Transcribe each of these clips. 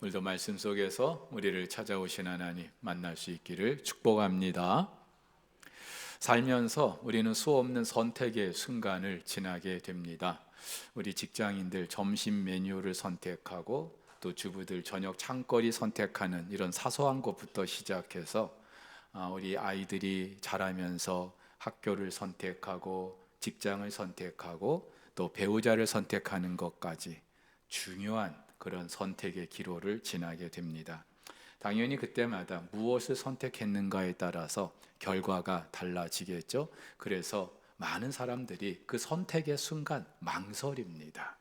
오늘도 말씀 속에서 우리를 찾아오신 하나님 만날 수 있기를 축복합니다. 살면서 우리는 수없는 선택의 순간을 지나게 됩니다. 우리 직장인들 점심 메뉴를 선택하고 또 주부들 저녁 창거리 선택하는 이런 사소한 것부터 시작해서 우리 아이들이 자라면서 학교를 선택하고 직장을 선택하고 또 배우자를 선택하는 것까지 중요한 그런 선택의 기로를 지나게 됩니다. 당연히 그때마다 무엇을 선택했는가에 따라서 결과가 달라지겠죠. 그래서 많은 사람들이 그 선택의 순간 망설입니다.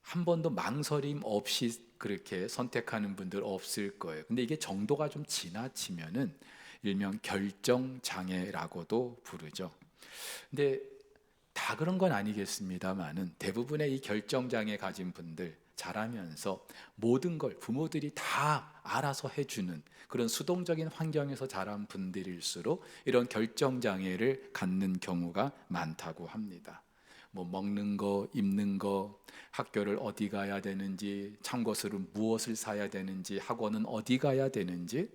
한 번도 망설임 없이 그렇게 선택하는 분들 없을 거예요. 근데 이게 정도가 좀 지나치면은 일명 결정장애라고도 부르죠. 근데 다 그런 건 아니겠습니다만은 대부분의 이 결정장애 가진 분들 자라면서 모든 걸 부모들이 다 알아서 해주는 그런 수동적인 환경에서 자란 분들일수록 이런 결정장애를 갖는 경우가 많다고 합니다. 뭐 먹는 거, 입는 거, 학교를 어디 가야 되는지, 참고서는 무엇을 사야 되는지, 학원은 어디 가야 되는지,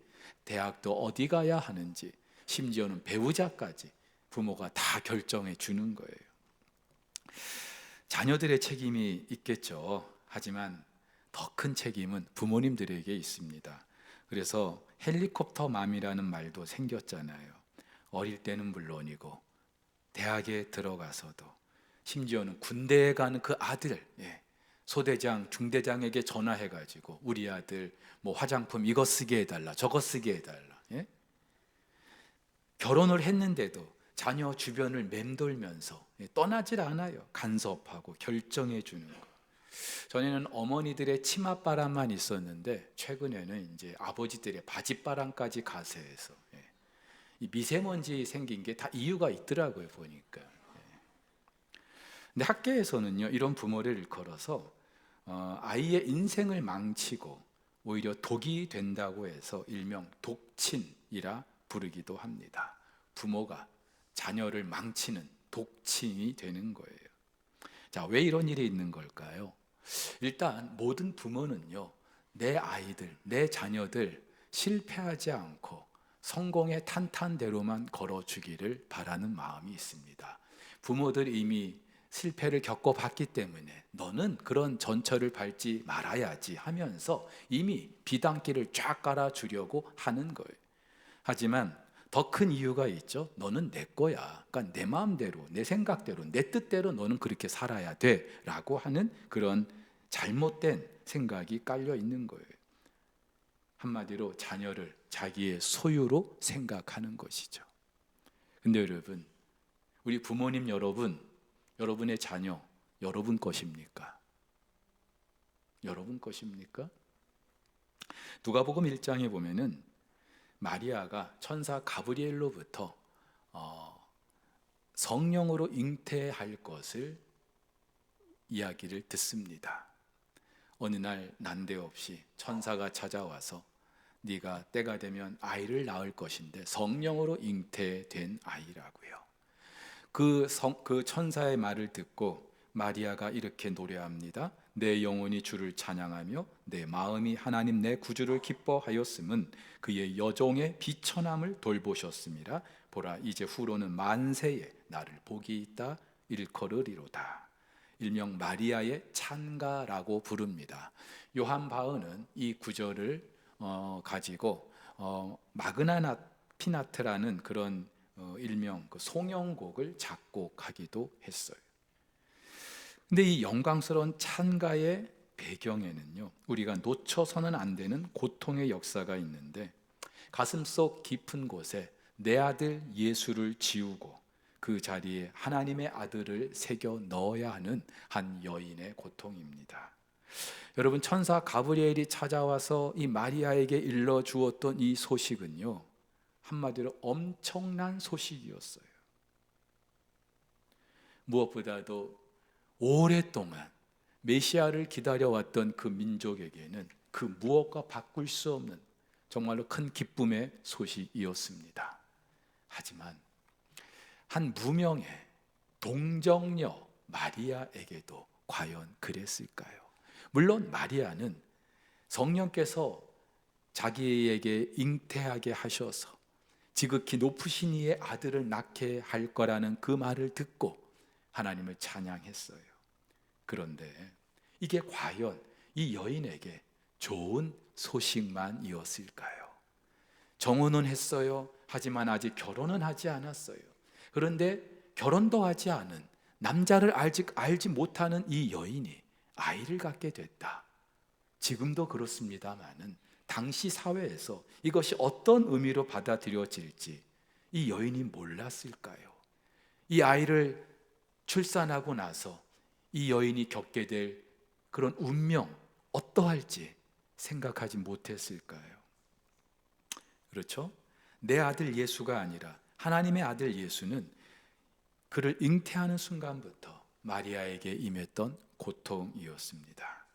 대학도 어디 가야 하는지, 심지어는 배우자까지 부모가 다 결정해 주는 거예요. 자녀들의 책임이 있겠죠. 하지만 더 큰 책임은 부모님들에게 있습니다. 그래서 헬리콥터 맘이라는 말도 생겼잖아요. 어릴 때는 물론이고 대학에 들어가서도 심지어는 군대에 가는 그 아들, 소대장, 중대장에게 전화해가지고 우리 아들 뭐 화장품 이거 쓰게 해달라, 저거 쓰게 해달라. 결혼을 했는데도 자녀 주변을 맴돌면서 떠나질 않아요. 간섭하고 결정해 주는 거. 전에는 어머니들의 치맛바람만 있었는데 최근에는 이제 아버지들의 바짓바람까지 가세해서 이 미세먼지 생긴 게 다 이유가 있더라고요, 보니까. 근데 학계에서는요, 이런 부모를 일컬어서 아이의 인생을 망치고 오히려 독이 된다고 해서 일명 독친이라 부르기도 합니다. 부모가 자녀를 망치는 독친이 되는 거예요. 자, 왜 이런 일이 있는 걸까요? 일단 모든 부모는요, 내 아이들, 내 자녀들 실패하지 않고 성공의 탄탄대로만 걸어주기를 바라는 마음이 있습니다. 부모들이 이미 실패를 겪어봤기 때문에 너는 그런 전철을 밟지 말아야지 하면서 이미 비단길을 쫙 깔아주려고 하는 거예요. 하지만 더 큰 이유가 있죠. 너는 내 거야. 그러니까 내 마음대로, 내 생각대로, 내 뜻대로 너는 그렇게 살아야 돼 라고 하는 그런 잘못된 생각이 깔려 있는 거예요. 한마디로 자녀를 자기의 소유로 생각하는 것이죠. 근데 여러분, 우리 부모님 여러분, 여러분의 자녀 여러분 것입니까? 여러분 것입니까? 누가복음 1장에 보면은 마리아가 천사 가브리엘로부터 성령으로 잉태할 것을 이야기를 듣습니다. 어느 날 난데없이 천사가 찾아와서 네가 때가 되면 아이를 낳을 것인데 성령으로 잉태된 아이라고요. 그 천사의 말을 듣고 마리아가 이렇게 노래합니다. 내 영혼이 주를 찬양하며 내 마음이 하나님 내 구주를 기뻐하였음은 그의 여종의 비천함을 돌보셨음이라. 보라, 이제 후로는 만세에 나를 복이 있다 일컬으리로다. 일명 마리아의 찬가라고 부릅니다. 요한 바흐는 이 구절을 가지고 마그나나 피나트라는 그런 일명 그 송영곡을 작곡하기도 했어요. 근데 이 영광스러운 찬가의 배경에는요, 우리가 놓쳐서는 안 되는 고통의 역사가 있는데 가슴속 깊은 곳에 내 아들 예수를 지우고 그 자리에 하나님의 아들을 새겨 넣어야 하는 한 여인의 고통입니다. 여러분, 천사 가브리엘이 찾아와서 이 마리아에게 일러주었던 이 소식은요, 한마디로 엄청난 소식이었어요. 무엇보다도 오랫동안 메시아를 기다려왔던 그 민족에게는 그 무엇과 바꿀 수 없는 정말로 큰 기쁨의 소식이었습니다. 하지만 한 무명의 동정녀 마리아에게도 과연 그랬을까요? 물론 마리아는 성령께서 자기에게 잉태하게 하셔서 지극히 높으신 이의 아들을 낳게 할 거라는 그 말을 듣고 하나님을 찬양했어요. 그런데 이게 과연 이 여인에게 좋은 소식만이었을까요? 정혼은 했어요. 하지만 아직 결혼은 하지 않았어요. 그런데 결혼도 하지 않은, 남자를 알지 못하는 이 여인이 아이를 갖게 됐다. 지금도 그렇습니다마는 당시 사회에서 이것이 어떤 의미로 받아들여질지 이 여인이 몰랐을까요? 이 아이를 출산하고 나서 이 여인이 겪게 될 그런 운명 어떠할지 생각하지 못했을까요? 그렇죠? 내 아들 예수가 아니라 하나님의 아들 예수는 그를 잉태하는 순간부터 마리아에게 임했던 고통이었습니다.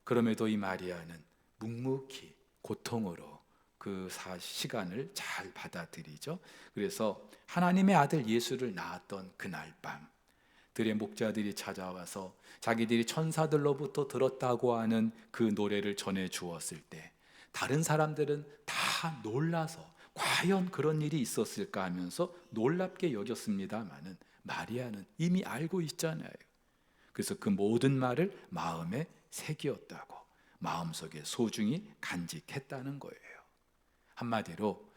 그럼에도 이 마리아는 묵묵히 고통으로 그 시간을 잘 받아들이죠. 그래서 하나님의 아들 예수를 낳았던 그날 밤, 들의 목자들이 찾아와서 자기들이 천사들로부터 들었다고 하는 그 노래를 전해 주었을 때 다른 사람들은 다 놀라서 과연 그런 일이 있었을까 하면서 놀랍게 여겼습니다마는 마리아는 이미 알고 있잖아요. 그래서 그 모든 말을 마음에 새기었다고, 마음속에 소중히 간직했다는 거예요. 한마디로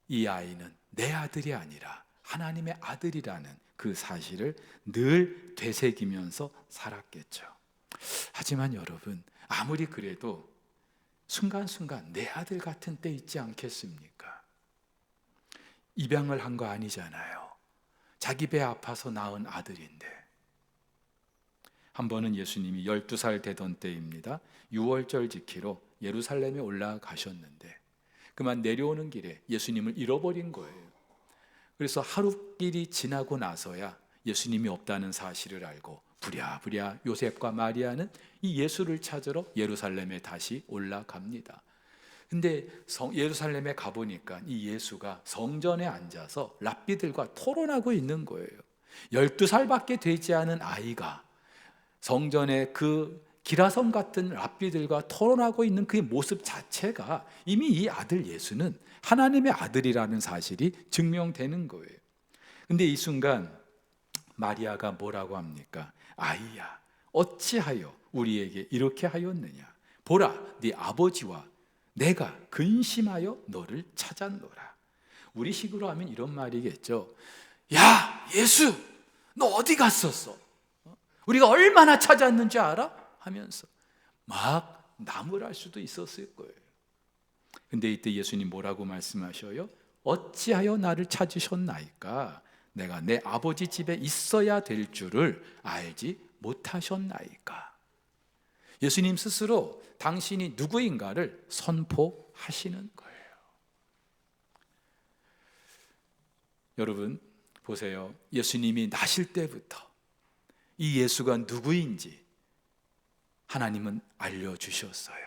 이 아이는 내 아들이 아니라 하나님의 아들이라는 그 사실을 늘 되새기면서 살았겠죠. 하지만 여러분, 아무리 그래도 순간순간 내 아들 같은 때 있지 않겠습니까? 입양을 한 거 아니잖아요. 자기 배 아파서 낳은 아들인데. 한 번은 예수님이 12살 되던 때입니다. 유월절 지키러 예루살렘에 올라가셨는데 그만 내려오는 길에 예수님을 잃어버린 거예요. 그래서 하루길이 지나고 나서야 예수님이 없다는 사실을 알고 부랴부랴 요셉과 마리아는 이 예수를 찾으러 예루살렘에 다시 올라갑니다. 근데 예루살렘에 가보니까 이 예수가 성전에 앉아서 랍비들과 토론하고 있는 거예요. 12살밖에 되지 않은 아이가 성전에 그 기라성 같은 랍비들과 토론하고 있는 그 모습 자체가 이미 이 아들 예수는 하나님의 아들이라는 사실이 증명되는 거예요. 근데 이 순간 마리아가 뭐라고 합니까? 아이야, 어찌하여 우리에게 이렇게 하였느냐? 보라, 네 아버지와 내가 근심하여 너를 찾았노라. 우리식으로 하면 이런 말이겠죠. 야, 예수, 너 어디 갔었어? 우리가 얼마나 찾았는지 알아? 하면서 막 나무랄 수도 있었을 거예요. 근데 이때 예수님 뭐라고 말씀하셔요? 어찌하여 나를 찾으셨나이까? 내가 내 아버지 집에 있어야 될 줄을 알지 못하셨나이까? 예수님 스스로 당신이 누구인가를 선포하시는 거예요. 여러분 보세요. 예수님이 나실 때부터 이 예수가 누구인지 하나님은 알려주셨어요.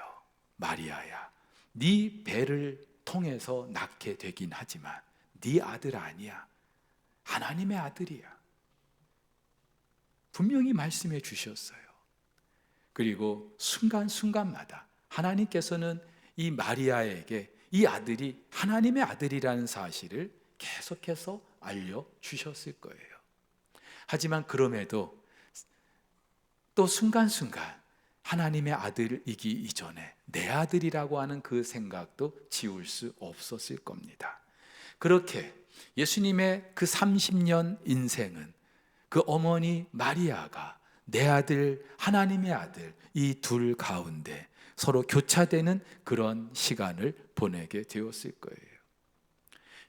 마리아야, 네 배를 통해서 낳게 되긴 하지만 네 아들 아니야. 하나님의 아들이야. 분명히 말씀해 주셨어요. 그리고 순간순간마다 하나님께서는 이 마리아에게 이 아들이 하나님의 아들이라는 사실을 계속해서 알려주셨을 거예요. 하지만 그럼에도 또 순간순간 하나님의 아들이기 이전에 내 아들이라고 하는 그 생각도 지울 수 없었을 겁니다. 그렇게 예수님의 그 30년 인생은 그 어머니 마리아가 내 아들, 하나님의 아들 이 둘 가운데 서로 교차되는 그런 시간을 보내게 되었을 거예요.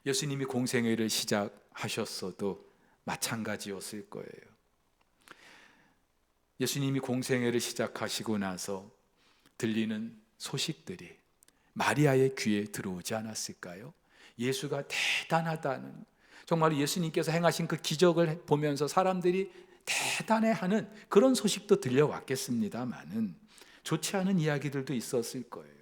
예수님이 공생애를 시작하셨어도 마찬가지였을 거예요. 예수님이 공생애를 시작하시고 나서 들리는 소식들이 마리아의 귀에 들어오지 않았을까요? 예수가 대단하다는, 정말 예수님께서 행하신 그 기적을 보면서 사람들이 대단해하는 그런 소식도 들려왔겠습니다마는 좋지 않은 이야기들도 있었을 거예요.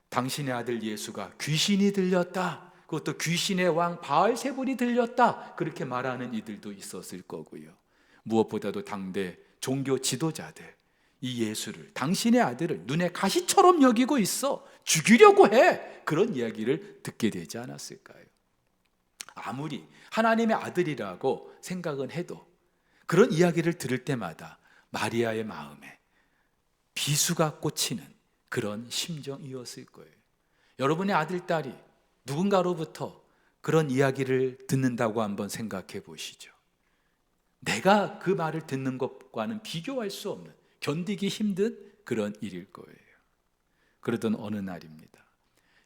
당신의 아들 예수가 귀신이 들렸다, 그것도 귀신의 왕 바알세불이 들렸다, 그렇게 말하는 이들도 있었을 거고요. 무엇보다도 당대 종교 지도자들, 이 예수를, 당신의 아들을 눈에 가시처럼 여기고 있어. 죽이려고 해. 그런 이야기를 듣게 되지 않았을까요? 아무리 하나님의 아들이라고 생각은 해도 그런 이야기를 들을 때마다 마리아의 마음에 비수가 꽂히는 그런 심정이었을 거예요. 여러분의 아들, 딸이 누군가로부터 그런 이야기를 듣는다고 한번 생각해 보시죠. 내가 그 말을 듣는 것과는 비교할 수 없는, 견디기 힘든 그런 일일 거예요. 그러던 어느 날입니다.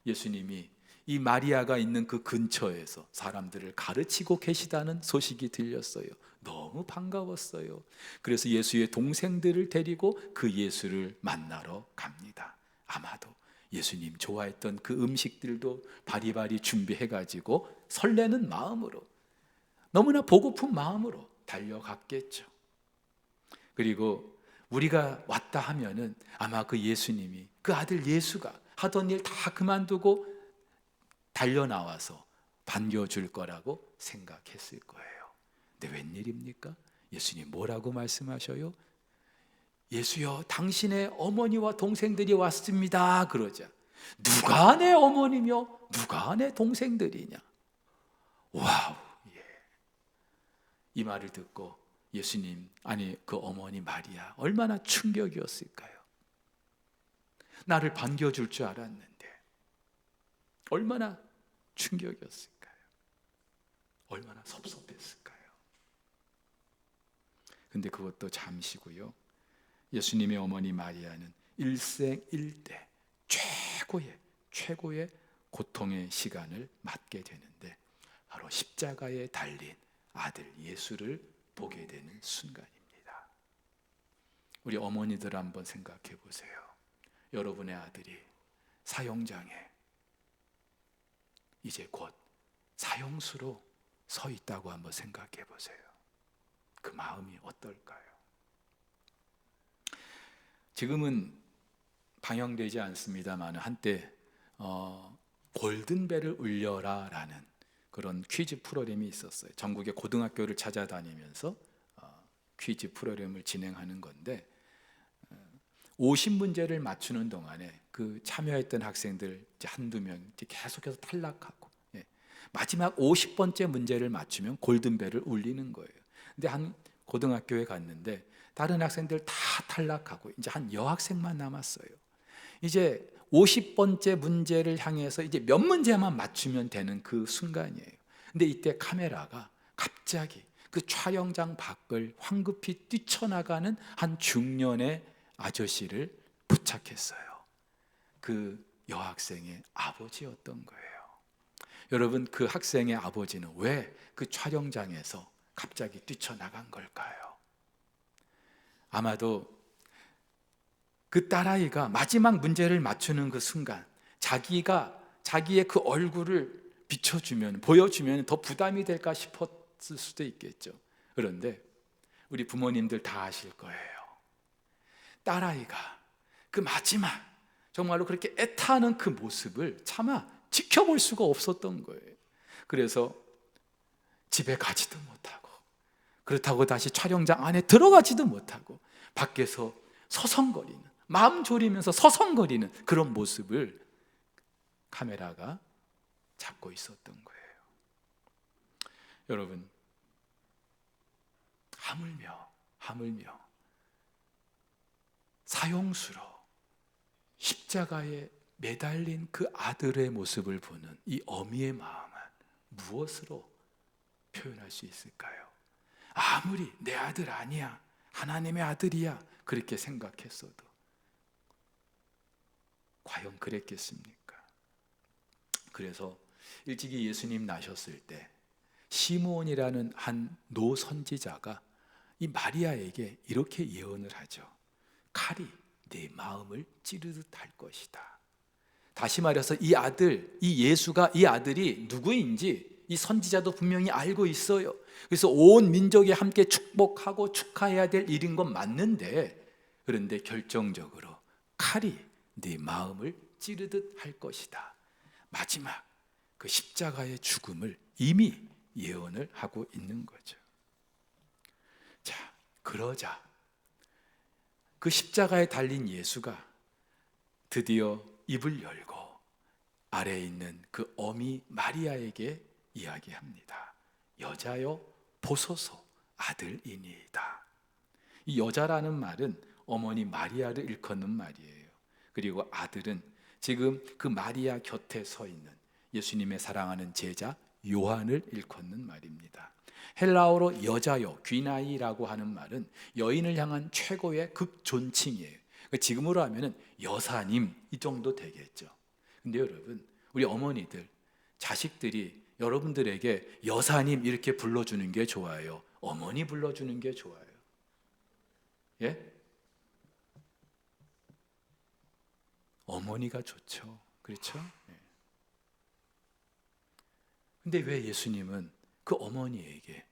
예수님이 이 마리아가 있는 그 근처에서 사람들을 가르치고 계시다는 소식이 들렸어요. 너무 반가웠어요. 그래서 예수의 동생들을 데리고 그 예수를 만나러 갑니다. 아마도 예수님 좋아했던 그 음식들도 바리바리 준비해가지고 설레는 마음으로, 너무나 보고픈 마음으로 달려갔겠죠. 그리고 우리가 왔다 하면은 아마 그 예수님이, 그 아들 예수가 하던 일 다 그만두고 달려나와서 반겨줄 거라고 생각했을 거예요. 근데 웬일입니까? 예수님 뭐라고 말씀하셔요? 예수여, 당신의 어머니와 동생들이 왔습니다. 그러자 누가 내 어머니며 누가 내 동생들이냐? 와우, 예. 이 말을 듣고 예수님, 아니 그 어머니 마리아 얼마나 충격이었을까요? 나를 반겨줄 줄 알았는데 얼마나 충격이었을까요? 얼마나 섭섭했을까요? 근데 그것도 잠시고요. 예수님의 어머니 마리아는 일생일대 최고의 고통의 시간을 맞게 되는데 바로 십자가에 달린 아들 예수를 보게 되는 순간입니다. 우리 어머니들 한번 생각해 보세요. 여러분의 아들이 사형장에 이제 곧 사형수로 서 있다고 한번 생각해 보세요. 그 마음이 어떨까요? 지금은 방영되지 않습니다만 한때 골든벨을 울려라 라는 그런 퀴즈 프로그램이 있었어요. 전국의 고등학교를 찾아다니면서 퀴즈 프로그램을 진행하는 건데 50문제를 맞추는 동안에 그 참여했던 학생들 한두 명 계속해서 탈락하고 마지막 50번째 문제를 맞추면 골든벨을 울리는 거예요. 근데 한 고등학교에 갔는데 다른 학생들 다 탈락하고 이제 한 여학생만 남았어요. 이제 50번째 문제를 향해서 이제 몇 문제만 맞추면 되는 그 순간이에요. 근데 이때 카메라가 갑자기 그 촬영장 밖을 황급히 뛰쳐나가는 한 중년의 아저씨를 포착했어요. 그 여학생의 아버지였던 거예요. 여러분, 그 학생의 아버지는 왜 그 촬영장에서 갑자기 뛰쳐나간 걸까요? 아마도 그 딸아이가 마지막 문제를 맞추는 그 순간 자기의 그 얼굴을 보여주면 더 부담이 될까 싶었을 수도 있겠죠. 그런데 우리 부모님들 다 아실 거예요. 딸아이가 그 마지막 정말로 그렇게 애타는 그 모습을 차마 지켜볼 수가 없었던 거예요. 그래서 집에 가지도 못하고, 그렇다고 다시 촬영장 안에 들어가지도 못하고 밖에서 서성거리는, 마음 졸이면서 서성거리는 그런 모습을 카메라가 잡고 있었던 거예요. 여러분, 하물며 사형수로 십자가에 매달린 그 아들의 모습을 보는 이 어미의 마음은 무엇으로 표현할 수 있을까요? 아무리 내 아들 아니야, 하나님의 아들이야 그렇게 생각했어도 과연 그랬겠습니까? 그래서 일찍이 예수님 나셨을 때 시므온이라는 한 노선지자가 이 마리아에게 이렇게 예언을 하죠. 칼이 내 마음을 찌르듯 할 것이다. 다시 말해서 이 예수가, 이 아들이 누구인지 이 선지자도 분명히 알고 있어요. 그래서 온 민족이 함께 축복하고 축하해야 될 일인 건 맞는데, 그런데 결정적으로 칼이 네 마음을 찌르듯 할 것이다. 마지막 그 십자가의 죽음을 이미 예언을 하고 있는 거죠. 자, 그러자 그 십자가에 달린 예수가 드디어 입을 열고 아래에 있는 그 어미 마리아에게 이야기합니다. 여자여 보소서 아들이니이다. 이 여자라는 말은 어머니 마리아를 일컫는 말이에요. 그리고 아들은 지금 그 마리아 곁에 서 있는 예수님의 사랑하는 제자 요한을 일컫는 말입니다. 헬라어로 여자여, 귀나이라고 하는 말은 여인을 향한 최고의 극존칭이에요. 지금으로 하면은 여사님 이 정도 되겠죠. 근데 여러분, 우리 어머니들, 자식들이 여러분들에게 여사님 이렇게 불러주는 게 좋아요? 어머니 불러주는 게 좋아요? 예? 어머니가 좋죠. 그렇죠? 예. 근데 왜 예수님은 그 어머니에게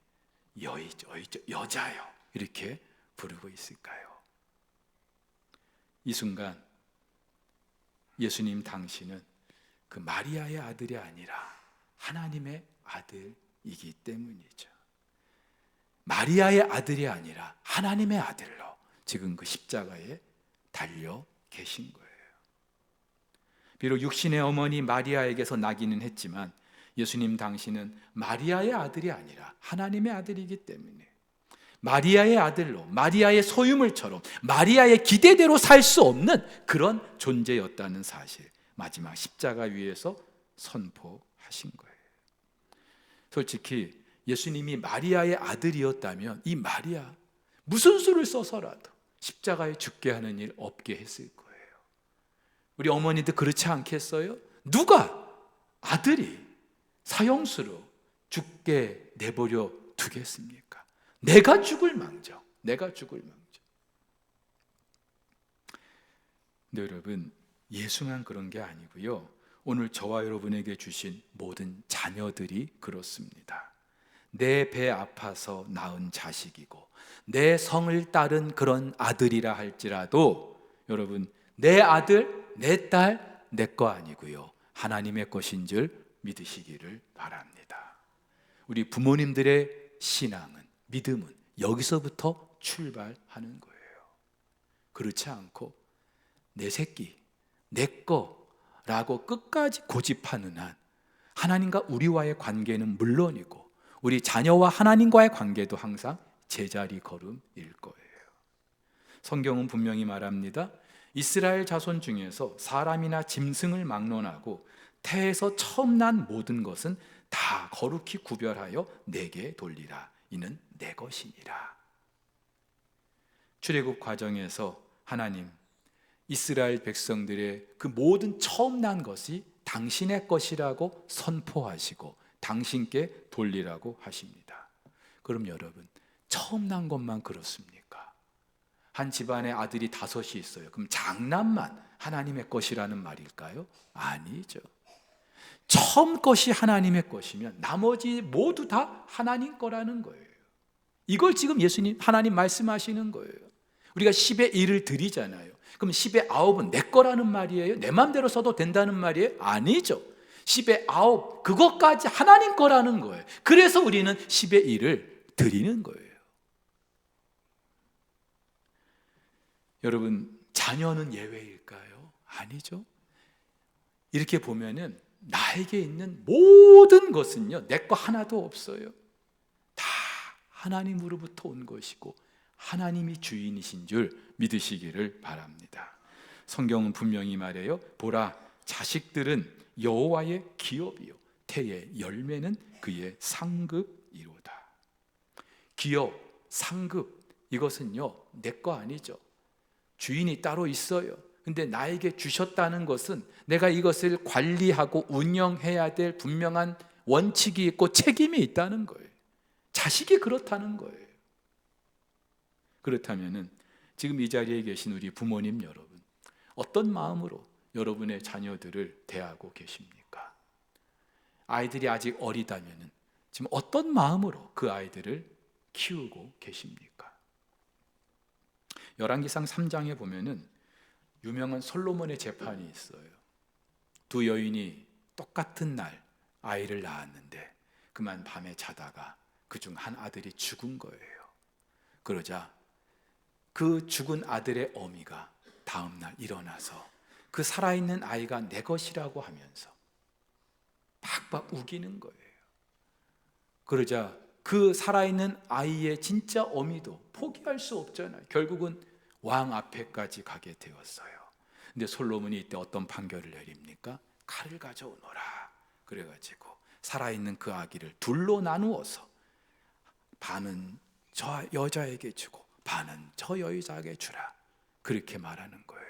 여자요 이렇게 부르고 있을까요? 이 순간 예수님 당신은 그 마리아의 아들이 아니라 하나님의 아들이기 때문이죠. 마리아의 아들이 아니라 하나님의 아들로 지금 그 십자가에 달려 계신 거예요. 비록 육신의 어머니 마리아에게서 나기는 했지만 예수님 당신은 마리아의 아들이 아니라 하나님의 아들이기 때문에 마리아의 아들로, 마리아의 소유물처럼 마리아의 기대대로 살 수 없는 그런 존재였다는 사실, 마지막 십자가 위에서 선포하신 거예요. 솔직히 예수님이 마리아의 아들이었다면 이 마리아 무슨 수를 써서라도 십자가에 죽게 하는 일 없게 했을 거예요. 우리 어머니도 그렇지 않겠어요? 누가 아들이 사형수로 죽게 내버려 두겠습니까? 내가 죽을 망정. 근데 여러분, 예수만 그런 게 아니고요, 오늘 저와 여러분에게 주신 모든 자녀들이 그렇습니다. 내 배 아파서 낳은 자식이고 내 성을 따른 그런 아들이라 할지라도 여러분, 내 아들, 내 딸, 내 거 아니고요, 하나님의 것인 줄 믿으시기를 바랍니다. 우리 부모님들의 신앙은, 믿음은 여기서부터 출발하는 거예요. 그렇지 않고 내 새끼, 내 거라고 끝까지 고집하는 한 하나님과 우리와의 관계는 물론이고 우리 자녀와 하나님과의 관계도 항상 제자리 걸음일 거예요. 성경은 분명히 말합니다. 이스라엘 자손 중에서 사람이나 짐승을 막론하고 태에서 처음 난 모든 것은 다 거룩히 구별하여 내게 돌리라. 이는 내 것이니라. 출애굽 과정에서 하나님 이스라엘 백성들의 그 모든 처음 난 것이 당신의 것이라고 선포하시고 당신께 돌리라고 하십니다. 그럼 여러분, 처음 난 것만 그렇습니까? 한 집안에 아들이 5이 있어요. 그럼 장남만 하나님의 것이라는 말일까요? 아니죠. 처음 것이 하나님의 것이면 나머지 모두 다 하나님 거라는 거예요. 이걸 지금 예수님, 하나님 말씀하시는 거예요. 우리가 10의 1을 드리잖아요. 그럼 10의 9은 내 거라는 말이에요? 내 마음대로 써도 된다는 말이에요? 아니죠. 10의 9, 그것까지 하나님 거라는 거예요. 그래서 우리는 10의 1을 드리는 거예요. 여러분, 자녀는 예외일까요? 아니죠. 이렇게 보면은 나에게 있는 모든 것은요, 내 거 하나도 없어요. 다 하나님으로부터 온 것이고 하나님이 주인이신 줄 믿으시기를 바랍니다. 성경은 분명히 말해요. 보라, 자식들은 여호와의 기업이요 태의 열매는 그의 상급이로다. 기업, 상급, 이것은요 내 거 아니죠. 주인이 따로 있어요. 근데 나에게 주셨다는 것은 내가 이것을 관리하고 운영해야 될 분명한 원칙이 있고 책임이 있다는 거예요. 자식이 그렇다는 거예요. 그렇다면은 지금 이 자리에 계신 우리 부모님 여러분, 어떤 마음으로 여러분의 자녀들을 대하고 계십니까? 아이들이 아직 어리다면은 지금 어떤 마음으로 그 아이들을 키우고 계십니까? 열왕기상 3장에 보면은 유명한 솔로몬의 재판이 있어요. 두 여인이 똑같은 날 아이를 낳았는데 그만 밤에 자다가 그중 한 아들이 죽은 거예요. 그러자 그 죽은 아들의 어미가 다음날 일어나서 그 살아있는 아이가 내 것이라고 하면서 박박 우기는 거예요. 그러자 그 살아있는 아이의 진짜 어미도 포기할 수 없잖아요. 결국은 왕 앞에까지 가게 되었어요. 근데 솔로몬이 이때 어떤 판결을 내립니까? 칼을 가져오너라. 그래가지고 살아있는 그 아기를 둘로 나누어서 반은 저 여자에게 주고 반은 저 여자에게 주라. 그렇게 말하는 거예요.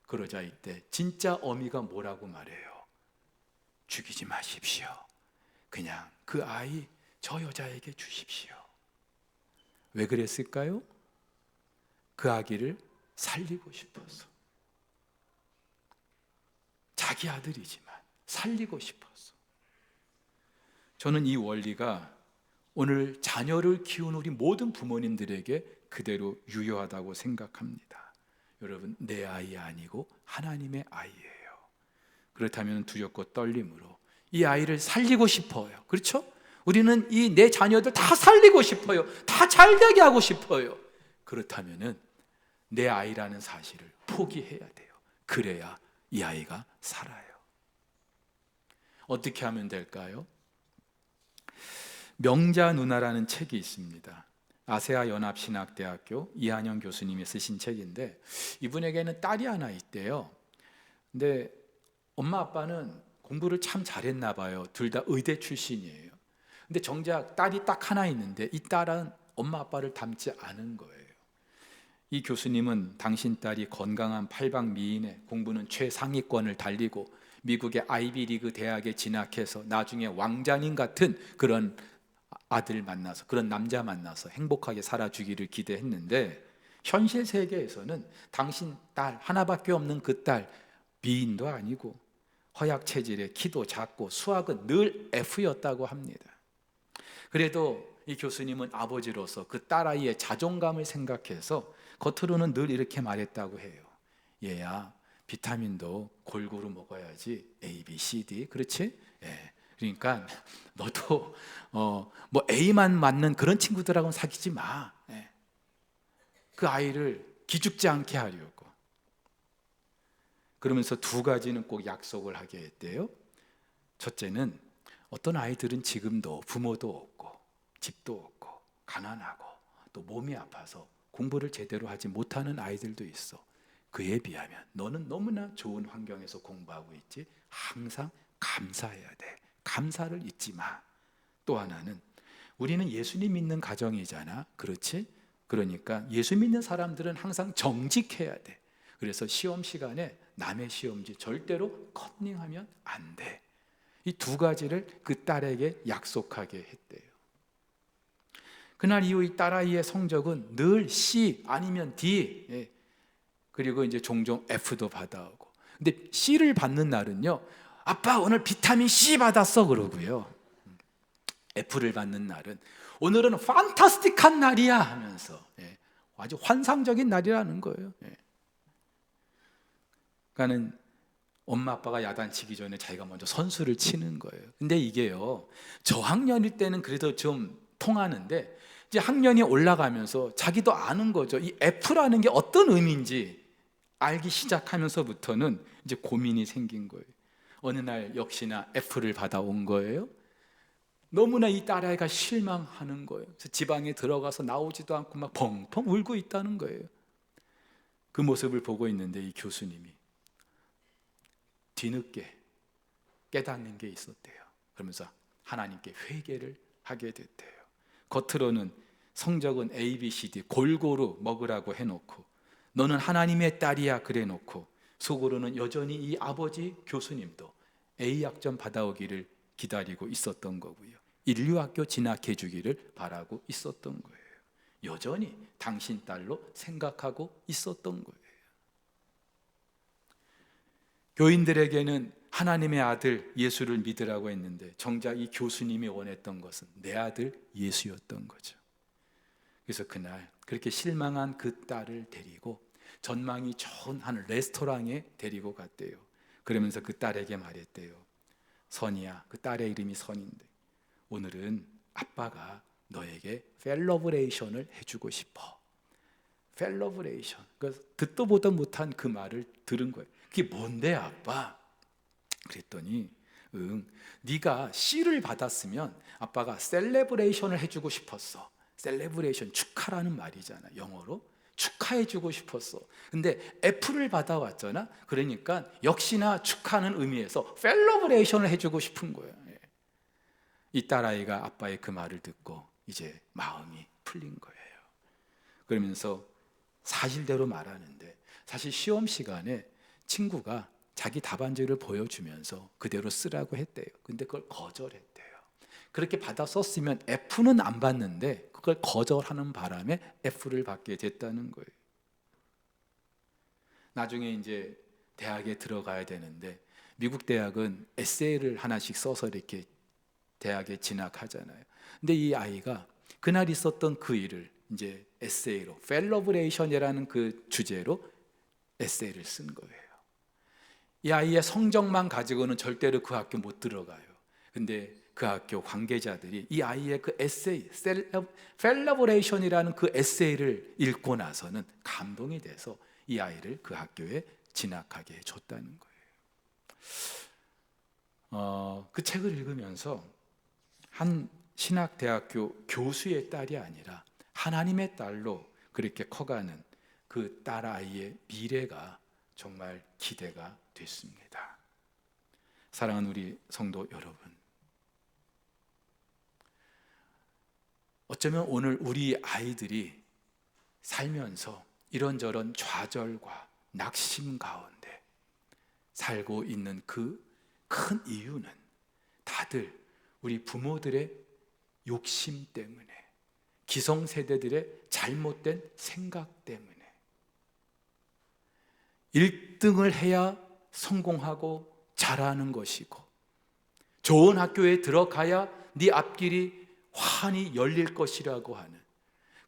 그러자 이때 진짜 어미가 뭐라고 말해요? 죽이지 마십시오. 그냥 그 아이 저 여자에게 주십시오. 왜 그랬을까요? 그 아기를 살리고 싶어서. 자기 아들이지만 살리고 싶어서. 저는 이 원리가 오늘 자녀를 키우는 우리 모든 부모님들에게 그대로 유효하다고 생각합니다. 여러분, 내 아이 아니고 하나님의 아이예요. 그렇다면 두렵고 떨림으로 이 아이를 살리고 싶어요. 그렇죠? 우리는 이 내 자녀들 다 살리고 싶어요. 다 잘되게 하고 싶어요. 그렇다면 내 아이라는 사실을 포기해야 돼요. 그래야 이 아이가 살아요. 어떻게 하면 될까요? 명자 누나라는 책이 있습니다. 아세아 연합신학대학교 이한영 교수님이 쓰신 책인데, 이분에게는 딸이 하나 있대요. 근데 엄마 아빠는 공부를 참 잘했나 봐요. 둘 다 의대 출신이에요. 근데 정작 딸이 딱 하나 있는데 이 딸은 엄마 아빠를 닮지 않은 거예요. 이 교수님은 당신 딸이 건강한 팔방미인에 공부는 최상위권을 달리고 미국의 아이비리그 대학에 진학해서 나중에 왕자님 같은 그런 아들 만나서, 그런 남자 만나서 행복하게 살아주기를 기대했는데, 현실 세계에서는 당신 딸 하나밖에 없는 그 딸 미인도 아니고 허약 체질에 키도 작고 수학은 늘 F였다고 합니다. 그래도 이 교수님은 아버지로서 그 딸아이의 자존감을 생각해서 겉으로는 늘 이렇게 말했다고 해요. 얘야, 비타민도 골고루 먹어야지. A, B, C, D. 그렇지? 예. 그러니까 너도 뭐 A만 맞는 그런 친구들하고는 사귀지 마. 예. 그 아이를 기죽지 않게 하려고. 그러면서 두 가지는 꼭 약속을 하게 했대요. 첫째는 어떤 아이들은 지금도 부모도 없고 집도 없고 가난하고 또 몸이 아파서 공부를 제대로 하지 못하는 아이들도 있어. 그에 비하면 너는 너무나 좋은 환경에서 공부하고 있지. 항상 감사해야 돼. 감사를 잊지 마. 또 하나는 우리는 예수님 믿는 가정이잖아. 그렇지? 그러니까 예수 믿는 사람들은 항상 정직해야 돼. 그래서 시험 시간에 남의 시험지 절대로 컨닝하면 안 돼. 이 두 가지를 그 딸에게 약속하게 했대요. 그날 이후 이 딸아이의 성적은 늘 C 아니면 D, 예. 그리고 이제 종종 F도 받아오고. 근데 C를 받는 날은요, 아빠 오늘 비타민 C 받았어 그러고요. F를 받는 날은 오늘은 판타스틱한 날이야 하면서, 예. 아주 환상적인 날이라는 거예요. 예. 그러니까는 엄마 아빠가 야단치기 전에 자기가 먼저 선수를 치는 거예요. 근데 이게요, 저학년일 때는 그래도 좀 통하는데 이제 학년이 올라가면서 자기도 아는 거죠. 이 F라는 게 어떤 의미인지 알기 시작하면서부터는 이제 고민이 생긴 거예요. 어느 날 역시나 F를 받아온 거예요. 너무나 이 딸아이가 실망하는 거예요. 그래서 지방에 들어가서 나오지도 않고 막 펑펑 울고 있다는 거예요. 그 모습을 보고 있는데 이 교수님이 뒤늦게 깨닫는 게 있었대요. 그러면서 하나님께 회개를 하게 됐대요. 겉으로는 성적은 A, B, C, D 골고루 먹으라고 해놓고 너는 하나님의 딸이야 그래 놓고 속으로는 여전히 이 아버지 교수님도 A 학점 받아오기를 기다리고 있었던 거고요. 인류학교 진학해 주기를 바라고 있었던 거예요. 여전히 당신 딸로 생각하고 있었던 거예요. 교인들에게는 하나님의 아들 예수를 믿으라고 했는데 정작 이 교수님이 원했던 것은 내 아들 예수였던 거죠. 그래서 그날 그렇게 실망한 그 딸을 데리고 전망이 좋은 한 레스토랑에 데리고 갔대요. 그러면서 그 딸에게 말했대요. 선이야, 그 딸의 이름이 선인데 오늘은 아빠가 너에게 셀러브레이션을 해주고 싶어. 펠러브레이션. 그래서 듣도 보도 못한 그 말을 들은 거예요. 그게 뭔데 아빠? 그랬더니 네가 C를 받았으면 아빠가 셀레브레이션을 해주고 싶었어. 셀레브레이션, 축하라는 말이잖아. 영어로 축하해주고 싶었어. 근데 F를 받아왔잖아. 그러니까 역시나 축하하는 의미에서 펠러브레이션을 해주고 싶은 거예요. 이 딸아이가 아빠의 그 말을 듣고 이제 마음이 풀린 거예요. 그러면서 사실대로 말하는데, 사실 시험 시간에 친구가 자기 답안지를 보여주면서 그대로 쓰라고 했대요. 근데 그걸 거절했대요. 그렇게 받아 썼으면 F는 안 받는데 그걸 거절하는 바람에 F를 받게 됐다는 거예요. 나중에 이제 대학에 들어가야 되는데, 미국 대학은 에세이를 하나씩 써서 이렇게 대학에 진학하잖아요. 근데 이 아이가 그날 있었던 그 일을 이제 에세이로, 펠러브레이션이라는 그 주제로 에세이를 쓴 거예요. 이 아이의 성적만 가지고는 절대로 그 학교 못 들어가요. 근데 그 학교 관계자들이 이 아이의 그 에세이, 펠러브레이션이라는 그 에세이를 읽고 나서는 감동이 돼서 이 아이를 그 학교에 진학하게 해줬다는 거예요. 그 책을 읽으면서 한 신학대학교 교수의 딸이 아니라 하나님의 딸로 그렇게 커가는 그 딸아이의 미래가 정말 기대가 됐습니다. 사랑하는 우리 성도 여러분, 어쩌면 오늘 우리 아이들이 살면서 이런저런 좌절과 낙심 가운데 살고 있는 그 큰 이유는 다들 우리 부모들의 욕심 때문에, 기성세대들의 잘못된 생각 때문에 1등을 해야 성공하고 잘하는 것이고, 좋은 학교에 들어가야 네 앞길이 환히 열릴 것이라고 하는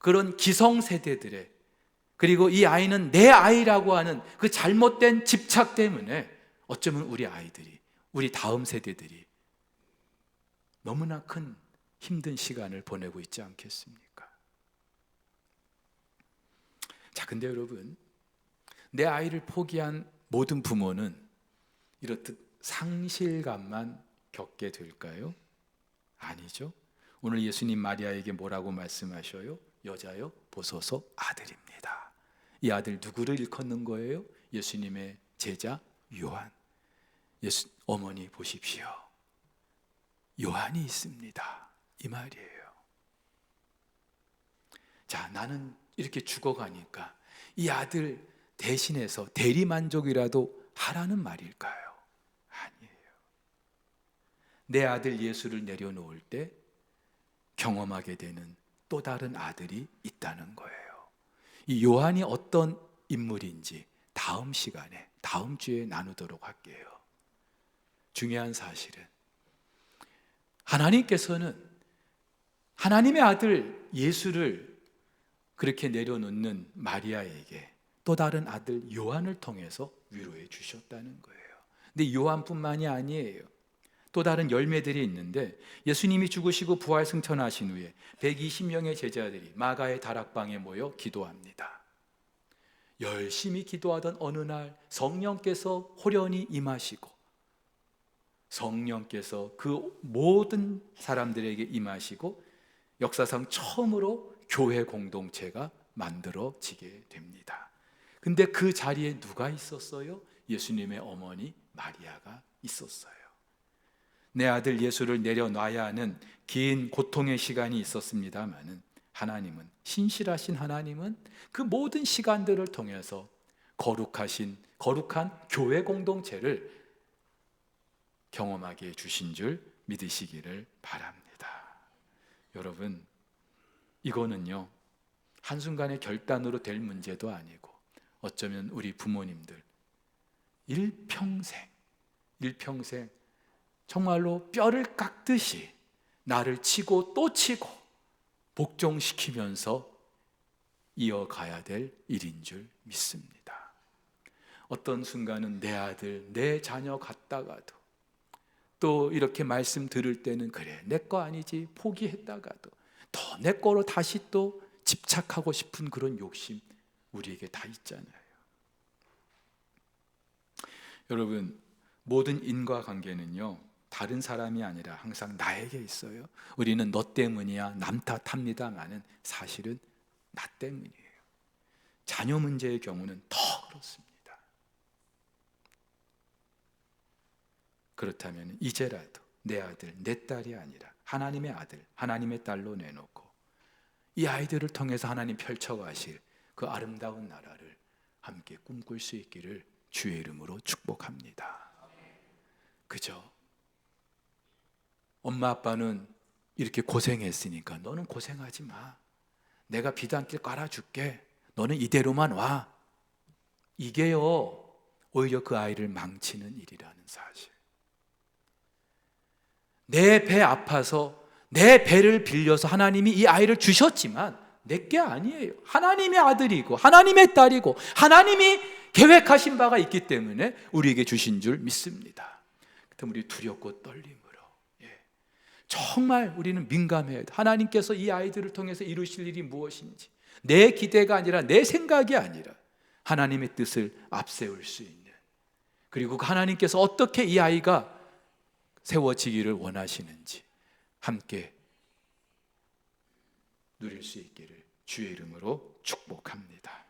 그런 기성세대들의, 그리고 이 아이는 내 아이라고 하는 그 잘못된 집착 때문에 어쩌면 우리 아이들이, 우리 다음 세대들이 너무나 큰 힘든 시간을 보내고 있지 않겠습니까? 자, 근데 여러분, 내 아이를 포기한 모든 부모는 이렇듯 상실감만 겪게 될까요? 아니죠. 오늘 예수님 마리아에게 뭐라고 말씀하셔요? 여자여 보소서 아들입니다. 이 아들 누구를 일컫는 거예요? 예수님의 제자 요한. 어머니 보십시오, 요한이 있습니다, 이 말이에요. 자, 나는 이렇게 죽어가니까 이 아들 대신해서 대리만족이라도 하라는 말일까요? 아니에요. 내 아들 예수를 내려놓을 때 경험하게 되는 또 다른 아들이 있다는 거예요. 이 요한이 어떤 인물인지 다음 시간에, 다음 주에 나누도록 할게요. 중요한 사실은 하나님께서는 하나님의 아들 예수를 그렇게 내려놓는 마리아에게 또 다른 아들 요한을 통해서 위로해 주셨다는 거예요. 근데 요한뿐만이 아니에요. 또 다른 열매들이 있는데, 예수님이 죽으시고 부활 승천하신 후에 120명의 제자들이 마가의 다락방에 모여 기도합니다. 열심히 기도하던 어느 날 성령께서 호련히 임하시고, 성령께서 그 모든 사람들에게 임하시고 역사상 처음으로 교회 공동체가 만들어지게 됩니다. 근데 그 자리에 누가 있었어요? 예수님의 어머니 마리아가 있었어요. 내 아들 예수를 내려놔야 하는 긴 고통의 시간이 있었습니다마는 하나님은, 신실하신 하나님은 그 모든 시간들을 통해서 거룩한 교회 공동체를 경험하게 해주신 줄 믿으시기를 바랍니다. 여러분, 이거는요 한순간의 결단으로 될 문제도 아니고, 어쩌면 우리 부모님들 일평생 정말로 뼈를 깎듯이 나를 치고 또 치고 복종시키면서 이어가야 될 일인 줄 믿습니다. 어떤 순간은 내 아들, 내 자녀 같다가도, 또 이렇게 말씀 들을 때는 그래 내 거 아니지 포기했다가도 더 내 거로 다시 또 집착하고 싶은 그런 욕심 우리에게 다 있잖아요. 여러분, 모든 인과관계는요 다른 사람이 아니라 항상 나에게 있어요. 우리는 너 때문이야 남 탓합니다만은 사실은 나 때문이에요. 자녀 문제의 경우는 더 그렇습니다. 그렇다면 이제라도 내 아들, 내 딸이 아니라 하나님의 아들, 하나님의 딸로 내놓고 이 아이들을 통해서 하나님 펼쳐가실 그 아름다운 나라를 함께 꿈꿀 수 있기를 주의 이름으로 축복합니다. 그죠? 엄마 아빠는 이렇게 고생했으니까 너는 고생하지 마. 내가 비단길 깔아줄게. 너는 이대로만 와. 이게요 오히려 그 아이를 망치는 일이라는 사실. 내 배 아파서 내 배를 빌려서 하나님이 이 아이를 주셨지만 내게 아니에요. 하나님의 아들이고 하나님의 딸이고 하나님이 계획하신 바가 있기 때문에 우리에게 주신 줄 믿습니다. 그럼 우리 두렵고 떨림으로 정말 우리는 민감해야 돼. 하나님께서 이 아이들을 통해서 이루실 일이 무엇인지, 내 기대가 아니라 내 생각이 아니라 하나님의 뜻을 앞세울 수 있는, 그리고 하나님께서 어떻게 이 아이가 세워지기를 원하시는지 함께 누릴 수 있기를 주의 이름으로 축복합니다.